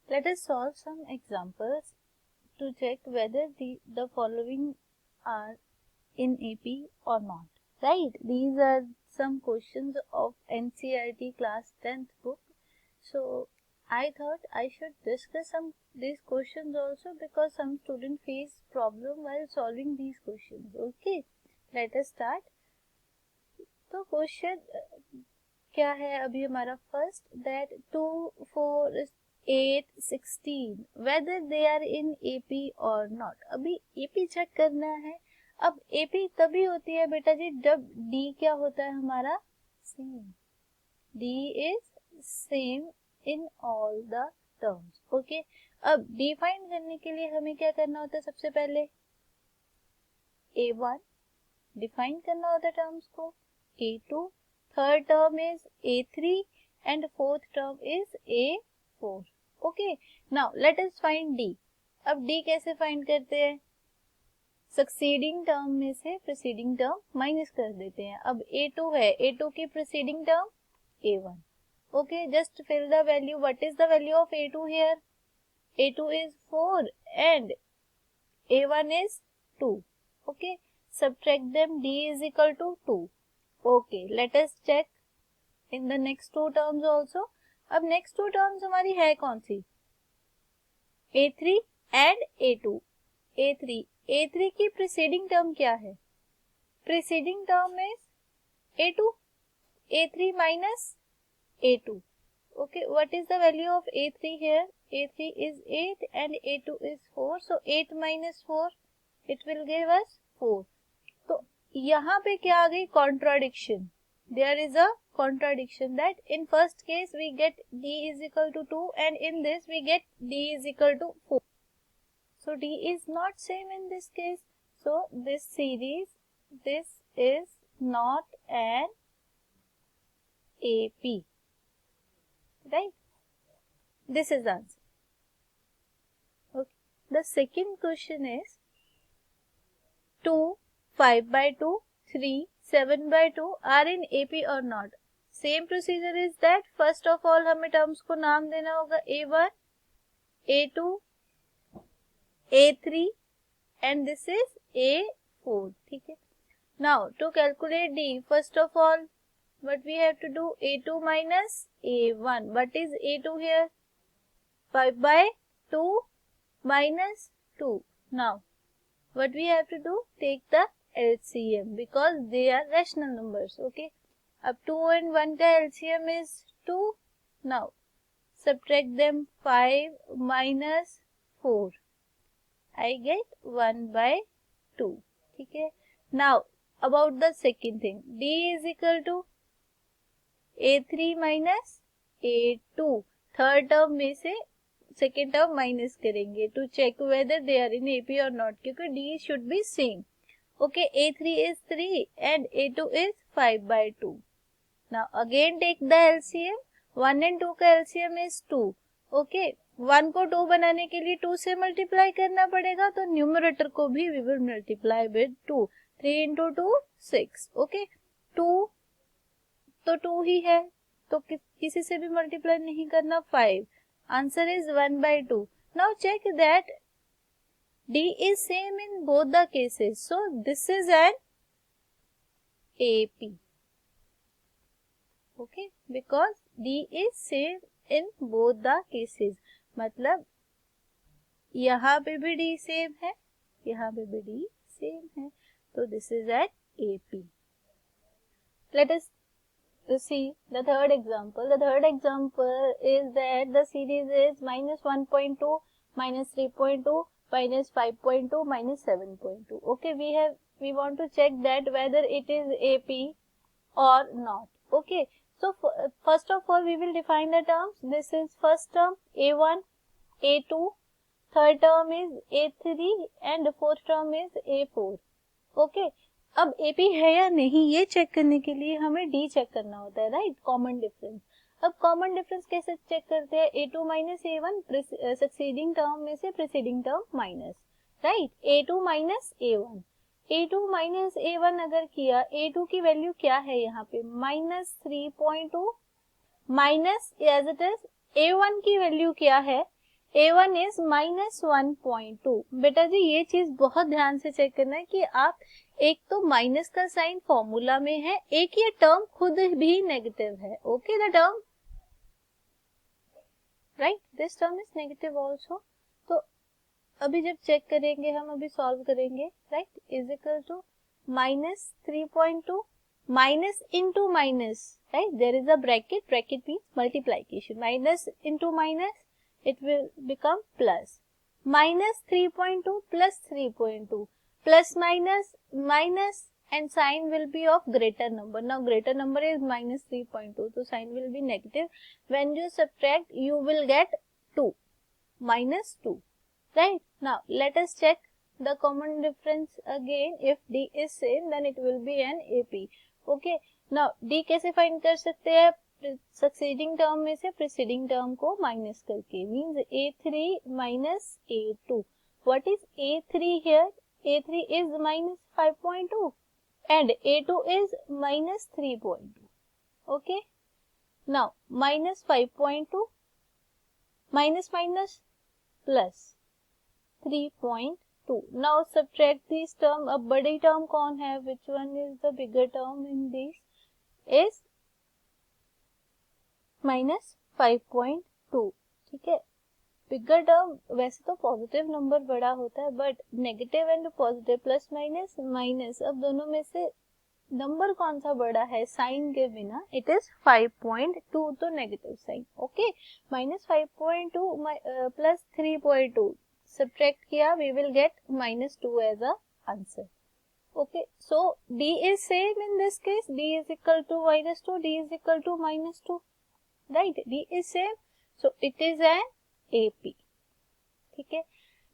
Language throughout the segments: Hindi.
Let us solve some examples to check whether the following are in AP or not. Right? These are some questions of NCERT class 10th book. So I thought I should discuss these questions also because some students face problem while solving these questions. Okay, let us start. तो क्वेश्चन क्या है अभी हमारा first, that 2, 4, 8, 16 whether they are in AP or not. अभी AP चेक करना है. अब AP तभी होती है बेटा जी जब D क्या होता है हमारा same. D is same in all the terms. Okay, अब डिफाइन करने के लिए हमें क्या करना होता है, सबसे पहले A1 डिफाइन करना होता है टर्म्स को, A2, third term is A3 and fourth term is A4. Okay, now let us find D. अब D कैसे फाइंड करते हैं, सक्सीडिंग टर्म में से प्रीसीडिंग टर्म माइनस कर देते हैं. अब A2 है, A2 की preceding term A1. Okay, just fill the value. What is the value of A2 here? A2 is 4 and A1 is 2. Okay, subtract them. D is equal to 2. Okay, let us check in the next two terms also. अब next two terms हमारी है कौन सी, A3 and A2. A3 की preceding term क्या है, preceding term is A2, A3 minus A2. Okay, what is the value of A3 here? A3 is 8 and A2 is 4. So 8 minus 4, it will give us 4. तो यहाँ पे क्या आ गई, contradiction. There is a contradiction that in first case we get D is equal to 2 and in this we get D is equal to 4. So D is not same in this case. So this series, this is not an AP. Right? This is the answer. Okay. The second question is 2, 5 by 2, 3, 7 by 2 are in AP or not. Same procedure is that first of all हमें terms को नाम देना होगा A1, A2, A3 and this is A4. ठीक है. Now to calculate D, first of all what we have to do, A2 minus A1. What is A2 here? 5 by 2 minus 2. Now what we have to do, take the LCM because they are rational numbers. Okay, अब 2 and 1 का LCM is 2. Now subtract them, 5 minus 4, I get 1 by 2. ठीक है. Now about the second thing, D is equal to A3 minus A2. Third term में से सेकेंड टर्म माइनस करेंगे to check whether they are in AP और नॉट, क्योंकि D should be same. Okay, A3 is 3 and A2 is 5 by 2. Now again take the LCM. 1 and 2 का LCM is 2. ओके, 1 को 2 बनाने के लिए 2 से मल्टीप्लाई करना पड़ेगा, तो न्यूमरेटर को भी we will multiply with 2. 3 into 2 6. Okay, 2 तो 2 ही है तो किसी से भी मल्टीप्लाई नहीं करना. 5, answer is 1 by 2. Now check that D is same in both the cases, so this is an AP. Okay, because D is same in both the cases. मतलब यहाँ पे भी D सेम है, यहाँ पे भी D सेम है, तो this is an AP. Let us see the third example. The third example is that the series is minus 1.2, minus 3.2, minus 5.2, minus 7.2. Okay, we want to check that whether it is AP or not. Okay, so first of all we will define the terms. This is first term A1, A2, third term is A3 and fourth term is A4. Okay, अब AP है या नहीं ये चेक करने के लिए हमें D चेक करना होता है, राइट, कॉमन डिफरेंस. अब कॉमन डिफरेंस कैसे चेक करते हैं, A2 minus A1 succeeding term में से preceding term minus, right, A2 minus A1. A2 minus A1 अगर किया, A2 की वैल्यू क्या है यहाँ पे, minus 3.2 minus as it is A1 की वैल्यू क्या है, A1 इज -1.2। बेटा जी ये चीज बहुत ध्यान से चेक करना है कि आप एक तो माइनस का साइन फॉर्मूला में है, एक ये टर्म खुद भी नेगेटिव है। Okay, the term right, this term is negative also. तो अभी जब चेक करेंगे हम, अभी सॉल्व करेंगे, right, is equal to -3.2 minus into minus, right, there is a bracket, bracket means multiplication, minus into minus it will become plus, -3.2 plus 3.2, plus minus minus and sign will be of greater number. Now greater number is -3.2, so sign will be negative. When you subtract you will get 2, -2, right? Now let us check the common difference again. If D is same then it will be an AP. Okay, now D कैसे find कर सकते हैं? सक्सीडिंग टर्म में से प्रीसीडिंग टर्म को माइनस करके, means A3 minus A2. What is A3 here? A3 is -5.2 and A2 is -3.2. Okay, now -5.2 minus minus plus 3.2. Now subtract these term. अब बड़ी टर्म कौन है? Which one is the bigger term in this? Is -5.2. ठीक है, बिगर टर्म वैसे तो पॉजिटिव नंबर बड़ा होता है, but negative and positive, plus minus minus, अब दोनों में से नंबर कौन सा बड़ा है साइन के बिना? इट इज 5.2, तो negative sign. Okay, -5.2 plus 3.2 subtract किया, we will get -2 as a answer. Okay, so D is same in this case. D is equal to -2, D is equal to -2. Right, D is same, so it is an AP. ठीक है,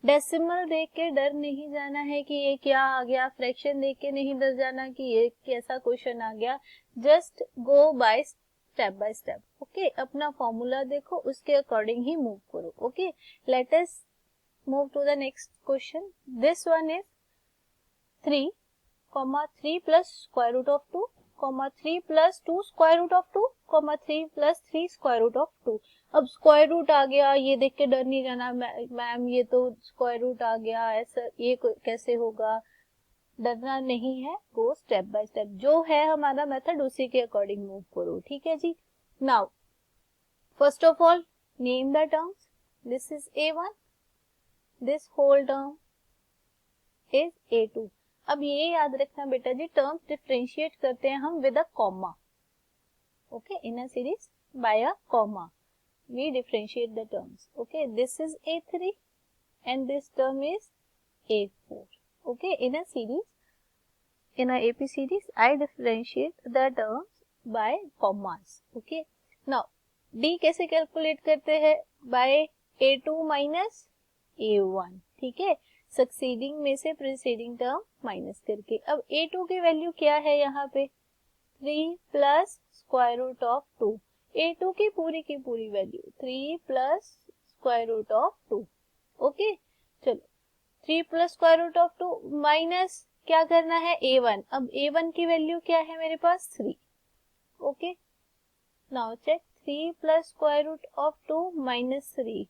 डेसिमल देख के डर नहीं जाना है कि ये क्या आ गया, फ्रैक्शन देख के नहीं डर जाना कि ये कैसा क्वेश्चन आ गया, just go by step. Okay, अपना फॉर्मूला देखो, उसके अकॉर्डिंग ही मूव करो। Okay, let us move to the next question. This one is 3, 3 plus square root of 2, 3 plus 2 square root of 2, 3 plus 3 square root of 2। अब स्क्वायर रूट आ गया, ये देख के डर नहीं जाना मैम ये तो स्क्वायर रूट आ गया, ऐसा ये कैसे होगा, डरना नहीं है, गो स्टेप बाय स्टेप, जो है हमारा मेथड उसी के अकॉर्डिंग मूव करो। ठीक है जी, now first of all name the terms. This is A1, this whole term is A2। अब ये याद रखना बेटा जी, टर्म्स डिफरेंशिएट करते हैं हम with a comma. Okay, in a series by a comma we differentiate the terms. Okay, this is A3 and this term is A4. Okay, in a series, in a AP series, I differentiate the terms by commas. Okay, now D कैसे कैलकुलेट करते हैं? by A2 minus A1। ठीक है, सक्सीडिंग में से प्रीसीडिंग टर्म माइनस करके। अब A2 की वैल्यू क्या है यहाँ पे? 3 plus square root of 2। A2 की पूरी value 3 plus square root of 2। Okay, चलो 3 plus square root of 2 minus क्या करना है? A1। अब A1 की वैल्यू क्या है मेरे पास? 3। Okay, now check, 3 plus square root of 2 minus 3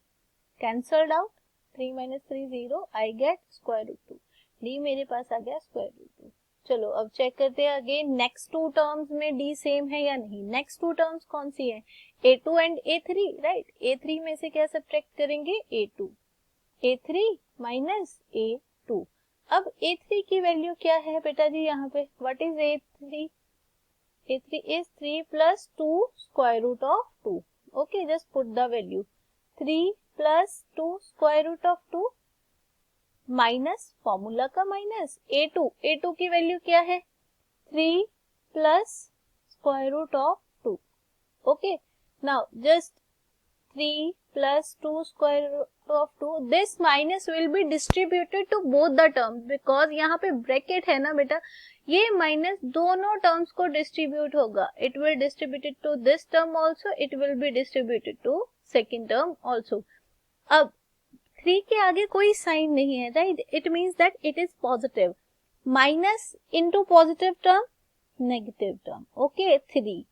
cancelled out, 3 minus 3 0, I get square root 2। D मेरे पास आ गया स्क्वायर रूट 2। चलो अब चेक करते हैं अगेन, नेक्स्ट टू टर्म्स में D सेम है या नहीं। नेक्स्ट टू टर्म्स कौन सी है? A2 and A3, right. A3 में से क्या सब्ट्रैक्ट करेंगे? A2, A3 minus A2। अब A3 की वैल्यू क्या है बेटा जी यहाँ पे? What is A3? A3 is 3 plus 2 square root of 2. Okay, just put the value 3 plus 2 square root of 2 minus formula का माइनस A2 की वैल्यू क्या है? 3 plus square root of 2। Okay, now just 3 plus 2 square root of 2, this minus will be distributed to both the terms because यहाँ पे ब्रैकेट है ना बेटा, ये माइनस दोनों टर्म्स को डिस्ट्रीब्यूट होगा। It will distributed to this term also, it will be distributed to second term also. अब 3 के आगे कोई साइन नहीं है, right, it means that it is positive. Minus into positive term negative term. Okay, 3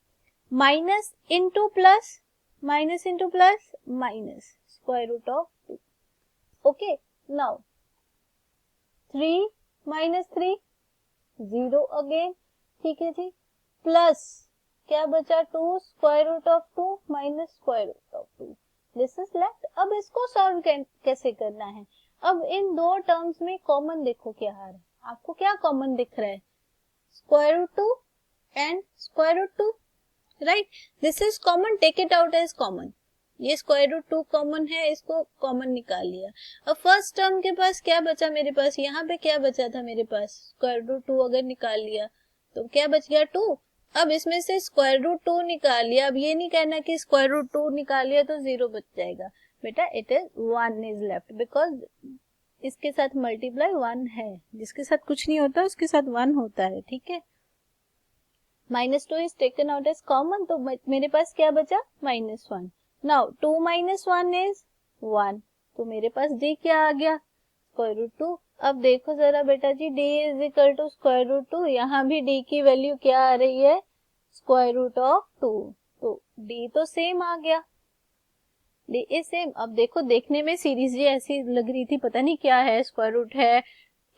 minus into plus, minus into plus minus, square root of 2. Okay, now 3 minus 3 0 again, ठीक है जी, प्लस क्या बचा 2 square root of 2 minus square root of 2. This is left. अब इसको सॉल्व कैसे करना है? अब इन दो टर्म्स में कॉमन देखो क्या आ रहा है. आपको क्या कॉमन दिख रहा है? Square root 2 and square root 2, right. This is common, take it out as common. ये स्क्वायर रूट 2 कॉमन है, इसको कॉमन निकाल लिया. अब फर्स्ट टर्म के पास क्या बचा मेरे पास? यहाँ पे क्या बचा था मेरे पास? स्क्वायर रूट 2 अगर निकाल लिया तो क्या बच गया? 2. अब इसमें से स्क्वायर रूट 2 निकाल लिया. अब ये नहीं कहना कि स्क्वायर रूट 2 निकाल लिया तो 0 बच जाएगा. बेटा it is 1 is left, because इसके साथ मल्टीप्लाई 1 है. जिसके साथ कुछ नहीं होता उसके साथ 1 होता है, ठीक है. -2 is taken out as common, तो मेरे पास क्या बचा? -1. नाउ 2 माइनस 1 इज 1, तो मेरे पास d क्या आ गया? Square root 2. अब देखो जरा बेटा जी, d is equal to square root 2. यहाँ भी d की वैल्यू क्या आ रही है? Square root of 2. तो d तो सेम आ गया, d इज सेम. अब देखो, देखने में सीरीज जी ऐसी लग रही थी, पता नहीं क्या है, स्क्वायर रूट है,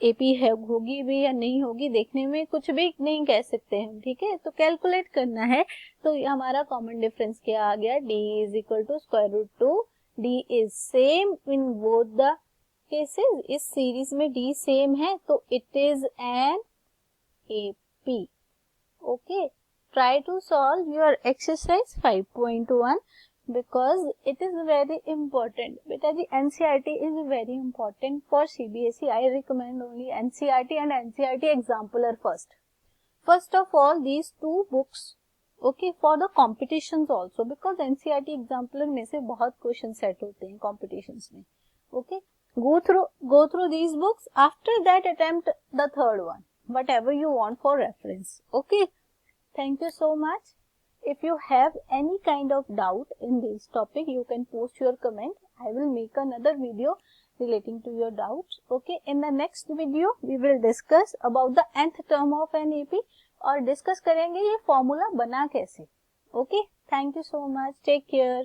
एपी है, होगी भी या नहीं होगी, देखने में कुछ भी नहीं कह सकते हम, ठीक है. तो कैलकुलेट करना है, तो हमारा कॉमन डिफरेंस क्या आ गया? d is equal to square root 2. d is same in both the cases. इस सीरीज में d सेम है तो it is an AP. Okay, try to solve your exercise 5.1 because it is very important. Beta ji, NCERT is very important for CBSE. I recommend only NCERT and NCERT Exemplar first. First of all, these two books, okay, for the competitions also, because NCERT Exemplar में से बहुत question set होते हैं competitions में. Okay, go through these books. After that, attempt the third one, whatever you want for reference. Okay, thank you so much. If you have any kind of doubt in this topic, you can post your comment. I will make another video relating to your doubts. Okay, in the next video, we will discuss about the nth term of an AP और discuss करेंगे ये formula बना कैसे. Okay, thank you so much. Take care.